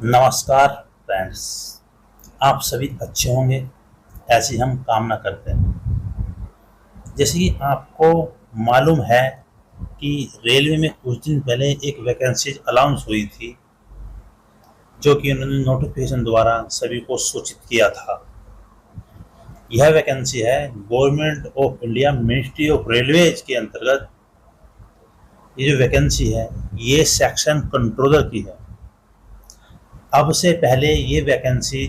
नमस्कार फ्रेंड्स। आप सभी अच्छे होंगे ऐसी हम कामना करते हैं। जैसे कि आपको मालूम है कि रेलवे में कुछ दिन पहले एक वैकेंसी अनाउंस हुई थी, जो कि उन्होंने नोटिफिकेशन द्वारा सभी को सूचित किया था। यह वैकेंसी है government of India ministry of railways के अंतर्गत। ये जो वैकेंसी है ये सेक्शन कंट्रोलर की है। अब से पहले ये वैकेंसी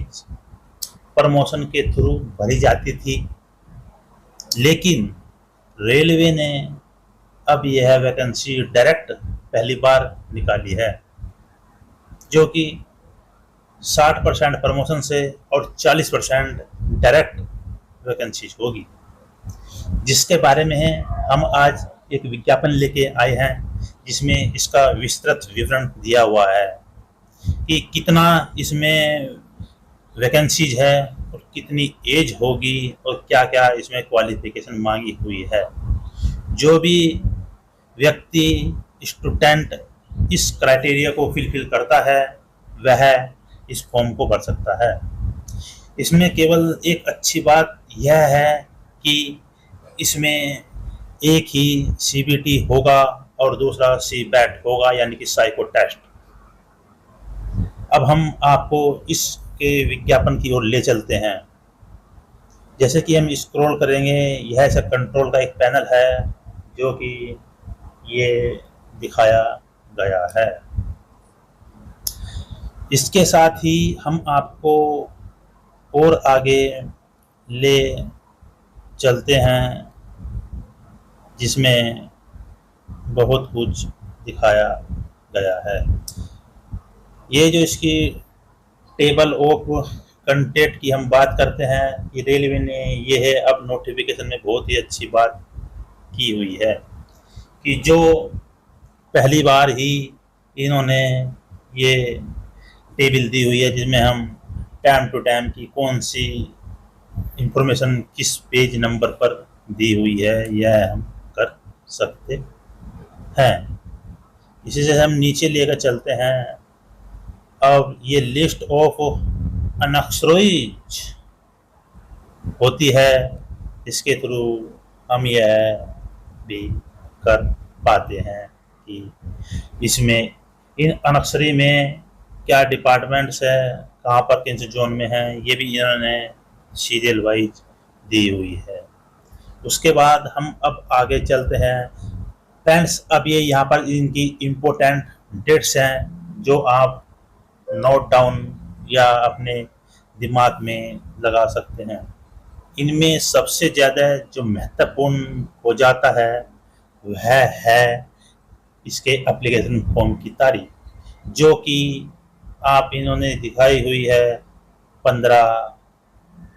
प्रमोशन के थ्रू भरी जाती थी, लेकिन रेलवे ने अब यह वैकेंसी डायरेक्ट पहली बार निकाली है, जो कि 60% प्रमोशन से और 40% डायरेक्ट वैकेंसी होगी। जिसके बारे में है हम आज एक विज्ञापन लेके आए हैं, जिसमें इसका विस्तृत विवरण दिया हुआ है कि कितना इसमें वैकेंसीज है और कितनी एज होगी और क्या क्या इसमें क्वालिफिकेशन मांगी हुई है। जो भी व्यक्ति स्टूडेंट इस क्राइटेरिया को फिलफिल करता है वह इस फॉर्म को भर सकता है। इसमें केवल एक अच्छी बात यह है कि इसमें एक ही सीबीटी होगा और दूसरा सीबैट होगा, यानी कि साइको टेस्ट। अब हम आपको इसके विज्ञापन की ओर ले चलते हैं। जैसे कि हम स्क्रॉल करेंगे, यह ऐसा कंट्रोल का एक पैनल है जो कि ये दिखाया गया है। इसके साथ ही हम आपको और आगे ले चलते हैं, जिसमें बहुत कुछ दिखाया गया है। ये जो इसकी टेबल ऑफ कंटेंट की हम बात करते हैं कि रेलवे ने ये है अब नोटिफिकेशन में बहुत ही अच्छी बात की हुई है कि जो पहली बार ही इन्होंने ये टेबल दी हुई है, जिसमें हम टाइम टू टाइम की कौन सी इंफॉर्मेशन किस पेज नंबर पर दी हुई है यह हम कर सकते हैं। इसी से हम नीचे लेकर चलते हैं। अब ये लिस्ट ऑफ अनअक्सरोइज होती है, इसके थ्रू हम यह भी कर पाते हैं कि इसमें इन अनअक्सरी में क्या डिपार्टमेंट्स है, कहाँ पर किन से जोन में है, ये भी इन्होंने सीरियल वाइज दी हुई है। उसके बाद हम अब आगे चलते हैं फ्रेंड्स। अब ये यहाँ पर इनकी इम्पोर्टेंट डेट्स हैं जो आप नोट डाउन या अपने दिमाग में लगा सकते हैं। इनमें सबसे ज़्यादा जो महत्वपूर्ण हो जाता है वह है इसके एप्लीकेशन फॉर्म की तारीख, जो कि आप इन्होंने दिखाई हुई है 15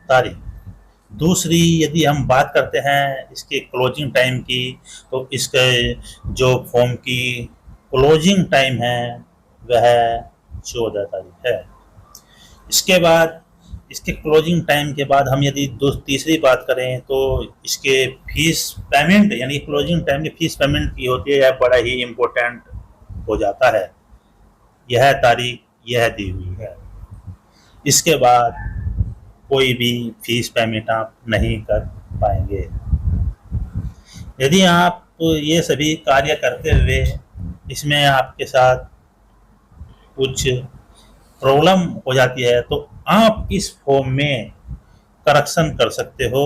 तारीख। दूसरी, यदि हम बात करते हैं इसके क्लोजिंग टाइम की, तो इसके जो फॉर्म की क्लोजिंग टाइम है वह 14 तारीख है। इसके बाद इसके क्लोजिंग टाइम के बाद हम यदि तीसरी बात करें तो इसके फीस पेमेंट, यानी क्लोजिंग टाइम की फीस पेमेंट की होती है, यह बड़ा ही इम्पोर्टेंट हो जाता है। यह तारीख यह दी हुई है। इसके बाद कोई भी फीस पेमेंट आप नहीं कर पाएंगे। यदि आप ये सभी कार्य करते हुए इसमें आपके साथ कुछ प्रॉब्लम हो जाती है तो आप इस फॉर्म में करेक्शन कर सकते हो।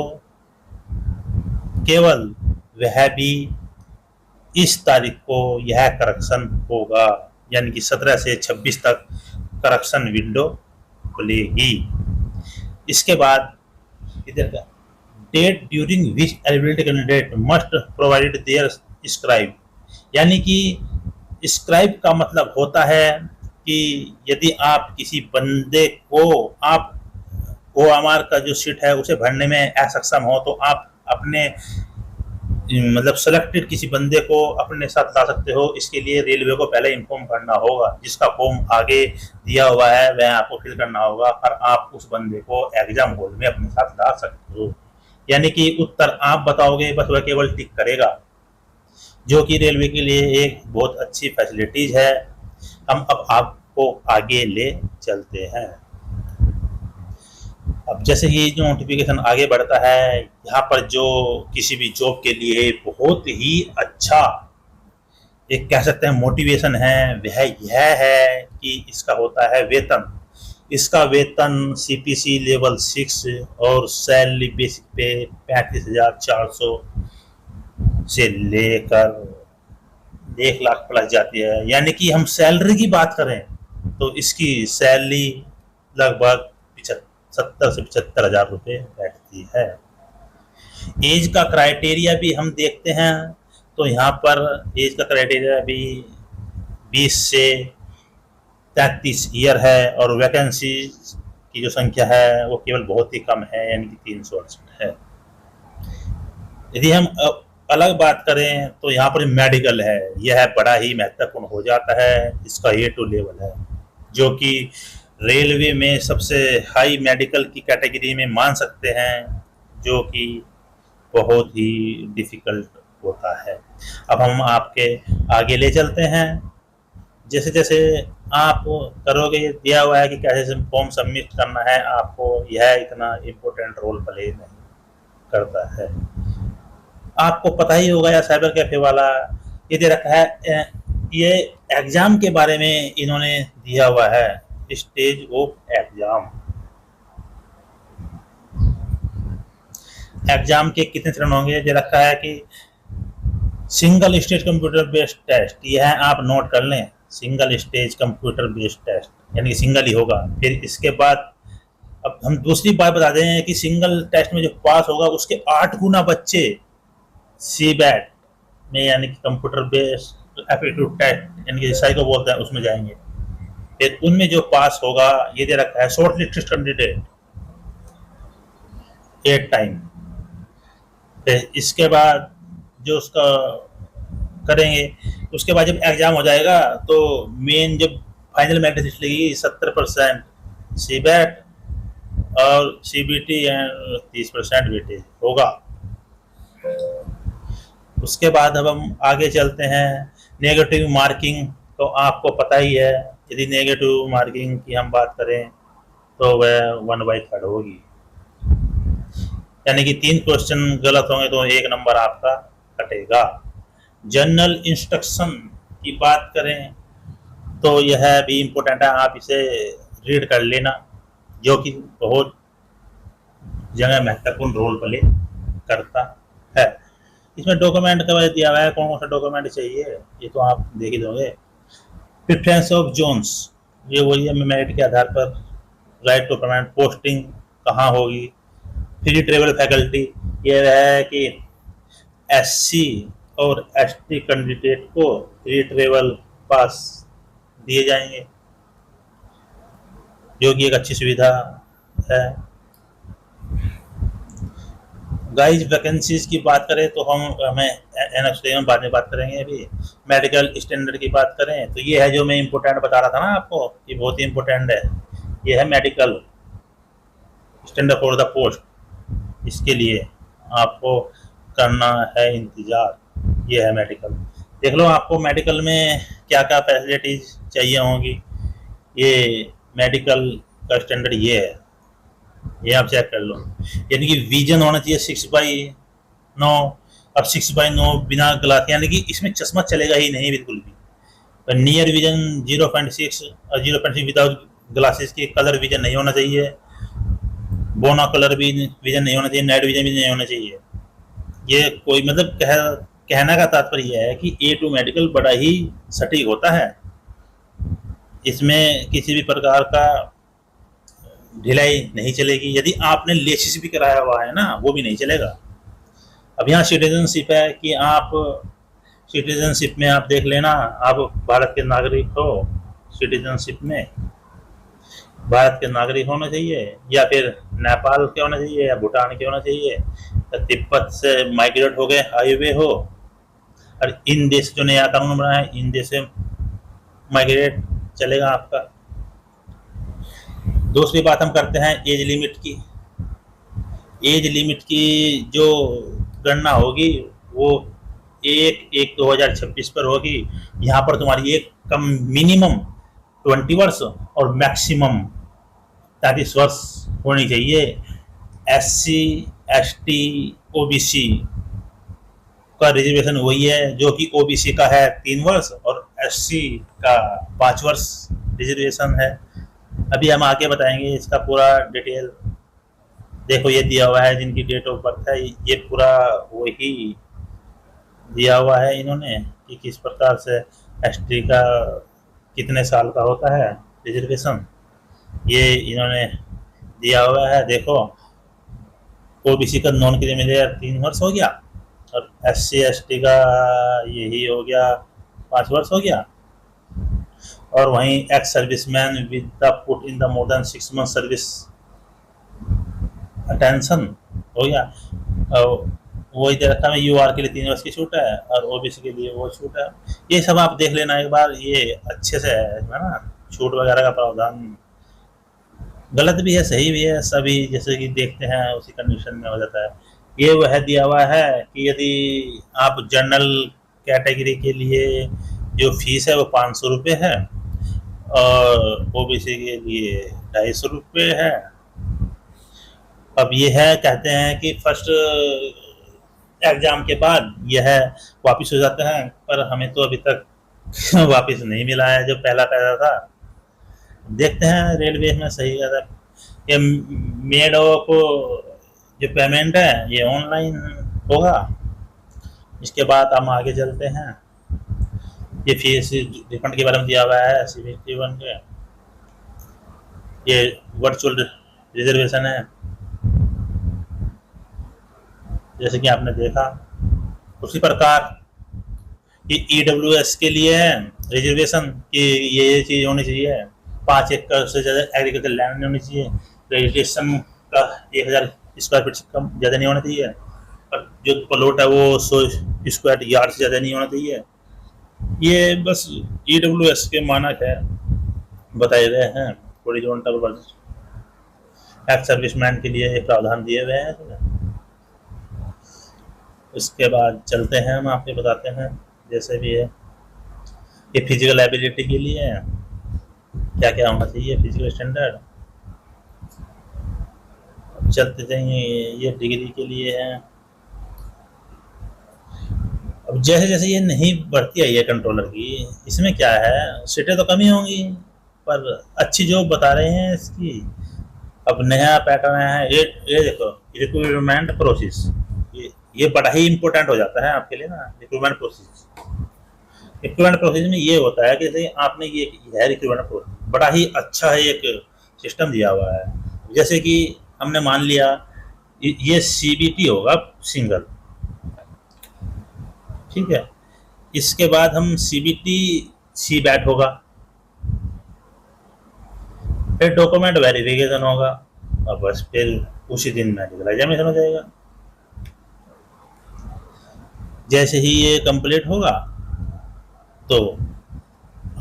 केवल वह भी इस तारीख को यह करेक्शन होगा, यानी कि 17 से 26 तक करेक्शन विंडो खुलेगी। इसके बाद इधर का date during which eligibility candidate must provide their scribe, यानी कि स्क्राइब का मतलब होता है कि यदि आप किसी बंदे को आप OMR का जो सीट है उसे भरने में असक्षम हो तो आप अपने मतलब सेलेक्टेड किसी बंदे को अपने साथ ला सकते हो। इसके लिए रेलवे को पहले इन्फॉर्म करना होगा, जिसका फॉर्म आगे दिया हुआ है वह आपको फिल करना होगा, और आप उस बंदे को एग्जाम हॉल में अपने साथ ला सकते हो। यानी कि उत्तर आप बताओगे, बस वह केवल टिक करेगा, जो कि रेलवे के लिए एक बहुत अच्छी फैसिलिटीज है। हम अब आप को आगे ले चलते हैं। अब जैसे ही जो नोटिफिकेशन आगे बढ़ता है, यहाँ पर जो किसी भी जॉब के लिए बहुत ही अच्छा एक कह सकते हैं मोटिवेशन है, वह यह है कि इसका होता है वेतन। इसका वेतन सीपीसी लेवल 6 और सैलरी बेसिक पे 35,400 से लेकर 1 लाख प्लस जाती है। यानी कि हम सैलरी की बात करें तो इसकी सैलरी लगभग 70 से 75,000 रुपये बैठती है। एज का क्राइटेरिया भी हम देखते हैं तो यहाँ पर एज का क्राइटेरिया भी 20 से 33 ईयर है और वैकेंसी की जो संख्या है वो केवल बहुत ही कम है, यानी कि 368 है। यदि हम अलग बात करें तो यहाँ पर मेडिकल है, यह बड़ा ही महत्वपूर्ण हो जाता है। इसका A2 लेवल है, जो कि रेलवे में सबसे हाई मेडिकल की कैटेगरी में मान सकते हैं, जो कि बहुत ही डिफ़िकल्ट होता है। अब हम आपके आगे ले चलते हैं। जैसे जैसे आप करोगे, दिया हुआ है कि कैसे फॉर्म सबमिट करना है आपको, यह इतना इम्पोर्टेंट रोल प्ले नहीं करता है। आपको पता ही होगा या साइबर कैफे वाला ये दे रखा है, ये एग्ज़ाम के बारे में इन्होंने दिया हुआ है, स्टेज ऑफ एग्ज़ाम। एग्ज़ाम के कितने चरण होंगे दे रखा है कि single stage computer based test, यह आप नोट कर लें, single stage computer based test, यानी कि सिंगल ही होगा। फिर इसके बाद अब हम दूसरी बात बता दें कि सिंगल टेस्ट में जो पास होगा उसके 8 गुना बच्चे सीबैट में, यानी कि कंप्यूटर बेस्ड एप्टीट्यूड टेस्ट, यानी कि SI को बोलते हैं, उसमें जाएंगे। फिर उनमें जो पास होगा, ये दे रखा है शॉर्ट लिस्टेड कैंडिडेट 8 टाइम। फिर इसके बाद जो उसका करेंगे, उसके बाद जब एग्ज़ाम हो जाएगा तो मेन जब फाइनल मेरिट लिस्ट लगेगी 70% सीबैट और CBT एंड 30% वेटेज होगा। उसके बाद अब हम आगे चलते हैं। नेगेटिव मार्किंग तो आपको पता ही है, यदि नेगेटिव मार्किंग की हम बात करें तो वह 1/3 होगी, यानी कि 3 क्वेश्चन गलत होंगे तो 1 नंबर आपका कटेगा। जनरल इंस्ट्रक्शन की बात करें तो यह भी इम्पोर्टेंट है, आप इसे रीड कर लेना, जो कि बहुत जगह महत्वपूर्ण रोल प्ले करता है। इसमें डॉक्यूमेंट का दिया हुआ है, कौन कौन सा डॉक्यूमेंट चाहिए ये तो आप देख ही दोगे। प्रेफरेंस ऑफ जोन्स, ये वही है, मेरिट के आधार पर राइट टू परमानेंट पोस्टिंग कहाँ होगी। फ्री ट्रेवल फैकल्टी, ये है कि SC और ST कैंडिडेट को फ्री ट्रेवल पास दिए जाएंगे, जो कि एक अच्छी सुविधा है। गाइज वैकेंसीज की बात करें तो हमें एनएक्स बाद में बात करेंगे। अभी मेडिकल स्टैंडर्ड की बात करें तो ये है जो मैं इम्पोर्टेंट बता रहा था ना आपको, ये बहुत ही इम्पोर्टेंट है। ये है medical standard for the post, इसके लिए आपको करना है इंतज़ार। ये है मेडिकल, देख लो आपको मेडिकल में क्या क्या फैसिलिटीज चाहिए होंगी। ये मेडिकल का स्टैंडर्ड ये है, ये आप चेक कर लो। यानी कि विजन होना चाहिए 6/9। अब 6/9 बिना ग्लास, यानी कि इसमें चश्मा चलेगा ही नहीं बिल्कुल भी। नियर विजन 0.6 और 0.6 विदाउट ग्लासेस की। कलर विजन नहीं होना चाहिए, बोना कलर भी विजन नहीं होना चाहिए, नाइट विजन भी नहीं होना चाहिए। ये कोई मतलब कहना का तात्पर्य यह है कि A2 मेडिकल बड़ा ही सटीक होता है, इसमें किसी भी प्रकार का ढिलाई नहीं चलेगी। यदि आपने लेसिस भी कराया हुआ है ना, वो भी नहीं चलेगा। अब यहाँ सिटीजनशिप है कि आप सिटीजनशिप में आप देख लेना, आप भारत के नागरिक हो, सिटीजनशिप में भारत के नागरिक होना चाहिए, या फिर नेपाल के होना चाहिए, या भूटान के होना चाहिए, या तिब्बत से माइग्रेट हो गए हाईवे हो, और इन देश जो नया कानून बना है इन देश से माइग्रेट चलेगा आपका। दूसरी बात हम करते हैं एज लिमिट की। एज लिमिट की जो गणना होगी वो 1/1/2026 पर होगी। यहाँ पर तुम्हारी एक कम मिनिमम 20 वर्ष और मैक्सिमम 33 वर्ष होनी चाहिए। SC ST OBC का रिजर्वेशन वही है जो कि OBC का है 3 वर्ष और SC का 5 वर्ष रिजर्वेशन है। अभी हम आगे बताएंगे इसका पूरा डिटेल। देखो ये दिया हुआ है जिनकी डेट ऑफ बर्थ है, ये पूरा वही दिया हुआ है इन्होंने कि किस प्रकार से ST का कितने साल का होता है रिजर्वेशन, ये इन्होंने दिया हुआ है। देखो OBC का नॉन क्रिमिनल 3 वर्ष हो गया और SC ST का यही हो गया 5 वर्ष हो गया। और वहीं ex serviceman with the put in the more than 6 month service attention हो गया। वही दे रखा है UR के लिए 3 वर्ष की छूट है और OBC के लिए वो छूट है। ये सब आप देख लेना एक बार, ये अच्छे से है ना। छूट वगैरह का प्रावधान गलत भी है सही भी है, सभी जैसे कि देखते हैं उसी कंडीशन में हो जाता है। ये वह दिया हुआ है कि यदि आप जनरल कैटेगरी के लिए जो फीस है वो 500 रुपये है और OBC के लिए 250 रुपये है। अब ये है कहते हैं कि फर्स्ट एग्जाम के बाद यह वापस हो जाता है, पर हमें तो अभी तक वापस नहीं मिला है जो पहला था। देखते हैं रेलवे में सही है। ये मेड ऑफ जो पेमेंट है ये ऑनलाइन होगा। इसके बाद हम आगे चलते हैं। ये फीस रिफंड के बारे में दिया हुआ है CBT 1 के। ये वर्चुअल रिजर्वेशन है जैसे कि आपने देखा। उसी प्रकार ये EWS के लिए है रिजर्वेशन कि ये चीज़ होनी चाहिए, 5 एकड़ से ज़्यादा एग्रीकल्चर लैंड नहीं होनी चाहिए, रजिस्ट्रेशन का 1000 स्क्वायर फीट से कम ज़्यादा नहीं होना चाहिए और जो प्लॉट है वो 100 स्क्वायर यार्ड से ज़्यादा नहीं होना चाहिए। ये बस EWS के मानक है बताए गए हैं। हॉरिजॉन्टल वर्सेस एक्स सर्विसमैन के लिए एक प्रावधान दिए गए हैं। उसके बाद चलते हैं, हम आपको बताते हैं जैसे भी है। ये फिजिकल एबिलिटी के लिए है, क्या क्या होना चाहिए फिजिकल स्टैंडर्ड। चलते जाएंगे, ये डिग्री के लिए है। अब जैसे जैसे ये नहीं बढ़ती आई है कंट्रोलर की, इसमें क्या है सीटें तो कम ही होंगी पर अच्छी जॉब बता रहे हैं इसकी। अब नया पैटर्न है ये देखो रिक्रूटमेंट प्रोसेस, ये बड़ा ही इम्पोर्टेंट हो जाता है आपके लिए ना। रिक्रूटमेंट प्रोसेस में ये होता है कि जैसे आपने ये है रिक्रूटमेंट प्रोसेस, बड़ा ही अच्छा है एक सिस्टम दिया हुआ है। जैसे कि हमने मान लिया ये CBT होगा सिंगल, ठीक है। इसके बाद हम CBT CBAT होगा, फिर डॉक्यूमेंट वेरिफिकेशन होगा और बस फिर उसी दिन मेडिकल एग्जामिनेशन हो जाएगा। जैसे ही ये कंप्लीट होगा तो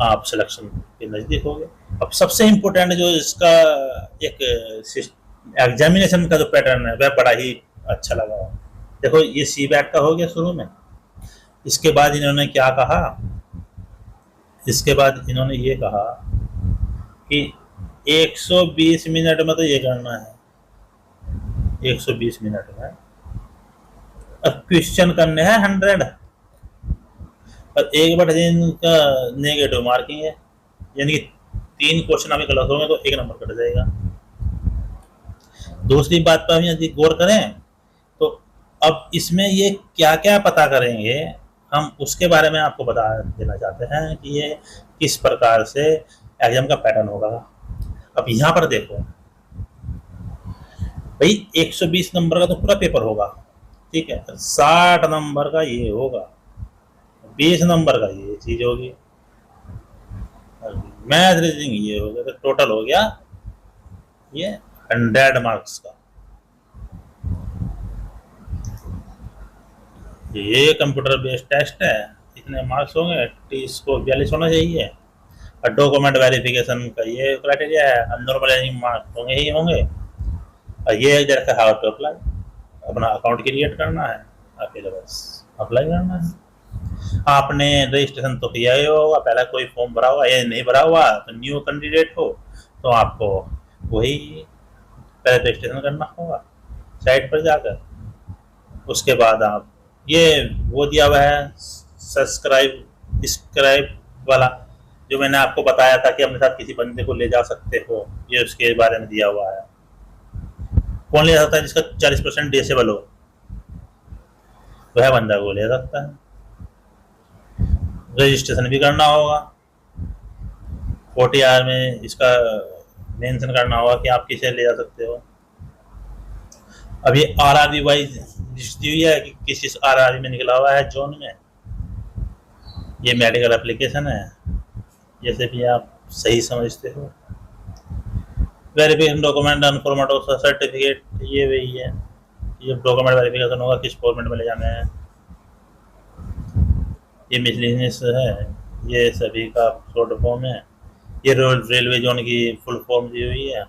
आप सिलेक्शन के नज़दीक हो गए। अब सबसे इम्पोर्टेंट जो इसका एक एग्जामिनेशन का जो पैटर्न है वह बड़ा ही अच्छा लगा। देखो ये CBAT का हो गया शुरू में। इसके बाद इन्होंने क्या कहा, इसके बाद इन्होंने ये कहा कि 120 मिनट में तो ये करना है, 120 मिनट में। अब क्वेश्चन करने हैं 100 और 1/3 का नेगेटिव मार्किंग है, यानी कि 3 क्वेश्चन अभी गलत होंगे तो 1 नंबर कट जाएगा। दूसरी बात पर हम यदि गौर करें तो अब इसमें ये क्या क्या पता करेंगे हम उसके बारे में आपको बता देना चाहते हैं कि ये किस प्रकार से एग्जाम का पैटर्न होगा। अब यहाँ पर देखो भाई 120 नंबर का तो पूरा पेपर होगा, ठीक है। 60 नंबर का ये होगा, 20 नंबर का ये चीज होगी, मैथ रीजनिंग ये हो गया, तो टोटल हो गया ये 100 मार्क्स का। ये कंप्यूटर बेस्ड टेस्ट है, इतने मार्क्स होंगे, टी स्कोर 42 होना चाहिए और डॉक्यूमेंट वेरिफिकेशन का ये क्राइटेरिया है, नॉर्मल मार्क्स होंगे ही होंगे। और ये जैसा हाउ टू अप्लाई, अपना अकाउंट क्रिएट करना है, फिर बस अप्लाई करना है। आपने रजिस्ट्रेशन तो किया ही होगा, पहले कोई फॉर्म भरा हुआ या नहीं भरा हुआ, तो न्यू कैंडिडेट हो तो आपको वही पहले रजिस्ट्रेशन करना होगा साइट पर जाकर। उसके बाद आप ये वो दिया हुआ है सब्सक्राइब वाला, जो मैंने आपको बताया था कि अपने साथ किसी बंदे को ले जा सकते हो, ये उसके बारे में दिया हुआ है। कौन ले जा सकता है? जिसका 40% डिसेबल हो, वह बंदा को ले सकता है। रजिस्ट्रेशन भी करना होगा, OTR में इसका मेंशन करना होगा कि आप किसे ले जा सकते हो। अब ये RRB वाइज लिस्ट दी हुई है कि किस RRB में निकला हुआ है जोन में। ये मेडिकल एप्लीकेशन है, जैसे भी आप सही समझते हो। Verification document and format of certificate, ये वही है, ये डॉक्यूमेंट वेरिफिकेशन होगा किस फॉर्मेट में ले जाना है। ये मिसलेनियस है, ये सभी का शॉर्ट फॉर्म है। ये रेलवे जोन की फुल फॉर्म दी हुई है।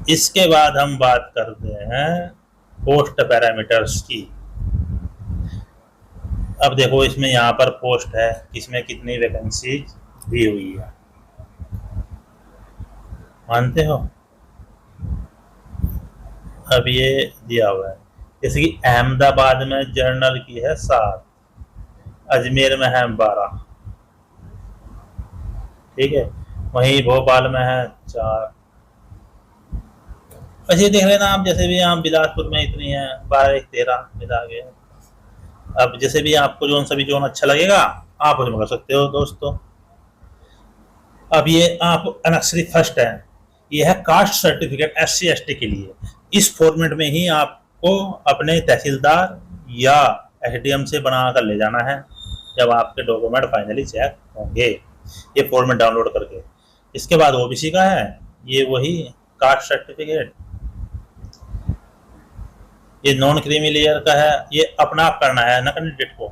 इसके बाद हम बात करते हैं पोस्ट पैरामीटर्स की। अब देखो इसमें यहाँ पर पोस्ट है, किसमें कितनी वैकेंसी दी हुई है, मानते हो? अब ये दिया हुआ है, जैसे कि अहमदाबाद में जनरल की है 7, अजमेर में है 12, ठीक है, वहीं भोपाल में है 4। ऐसे देख लेना आप, जैसे भी आप बिलासपुर में इतनी है 12 1 13 मिला के। अब जैसे भी आपको जोन सभी जोन अच्छा लगेगा आप उसमें कर सकते हो दोस्तों। अब ये आप अनक्सरी फर्स्ट है, ये है कास्ट सर्टिफिकेट SC ST के लिए। इस फॉर्मेट में ही आपको अपने तहसीलदार या SDM से बना कर ले जाना है जब आपके डॉक्यूमेंट फाइनली चेक होंगे, ये फॉर्मेट डाउनलोड करके। इसके बाद OBC का है, ये वही कास्ट सर्टिफिकेट। ये नॉन क्रीमी लेयर का है, ये अपना आप करना है ना कैंडिडेट को,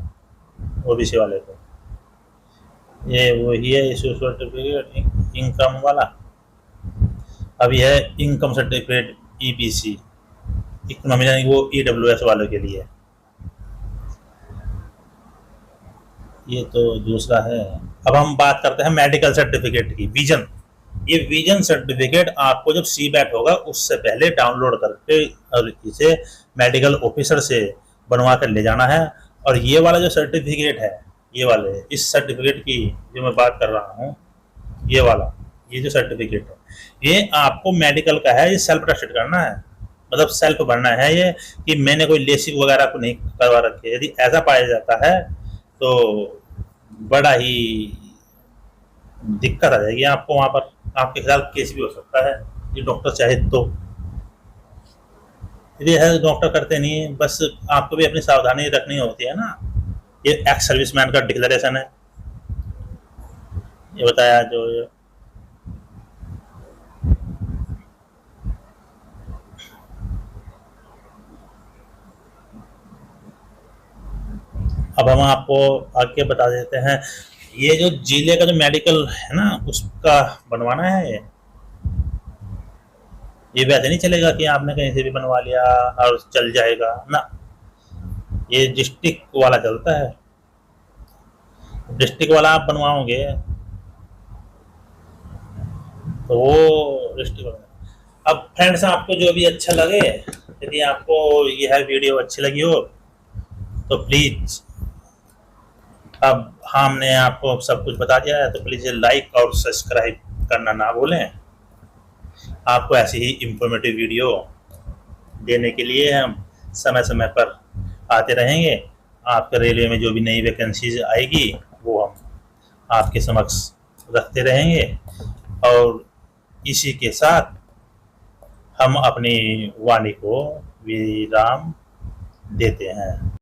OBC वाले को। ये वही है इशू सर्टिफिकेट इनकम वाला। अब यह है इनकम सर्टिफिकेट EBC, इकोनॉमी यानी वो EWS वालों के लिए। ये तो दूसरा है। अब हम बात करते हैं मेडिकल सर्टिफिकेट की, विजन। ये विजन सर्टिफिकेट आपको जब CBAT होगा उससे पहले डाउनलोड करके और इसे मेडिकल ऑफिसर से बनवा कर ले जाना है। और ये वाला जो सर्टिफिकेट है, ये वाले इस सर्टिफिकेट की जो मैं बात कर रहा हूँ, ये वाला ये जो सर्टिफिकेट है, ये आपको मेडिकल का है, ये सेल्फ अटेस्टेड करना है, मतलब सेल्फ भरना है ये, कि मैंने कोई लेसिक वगैरह को नहीं करवा रखे। यदि ऐसा पाया जाता है तो बड़ा ही दिक्कत आ जाएगी आपको, वहां पर आपके खिलाफ केस भी हो सकता है, ये डॉक्टर चाहे तो। ये है डॉक्टर करते नहीं, बस आपको भी अपनी सावधानी रखनी होती है ना। ये एक्स सर्विसमैन का डिक्लेरेशन है, ये बताया जो अब हम आपको आगे बता देते हैं। ये जो जिले का जो मेडिकल है ना उसका बनवाना है। ये वैसे नहीं चलेगा कि आपने कहीं से भी बनवा लिया और चल जाएगा ना, ये डिस्ट्रिक्ट वाला चलता है। डिस्ट्रिक्ट वाला आप बनवाओगे तो वो डिस्ट्रिक्ट वाला। अब फ्रेंड्स आपको जो भी अच्छा लगे, यदि आपको यह वीडियो अच्छी लगी हो तो प्लीज़, अब हमने आपको सब कुछ बता दिया है तो प्लीज़ लाइक और सब्सक्राइब करना ना भूलें। आपको ऐसी ही इंफॉर्मेटिव वीडियो देने के लिए हम समय समय पर आते रहेंगे। आपके रेलवे में जो भी नई वैकेंसीज आएगी वो हम आपके समक्ष रखते रहेंगे। और इसी के साथ हम अपनी वाणी को विराम देते हैं।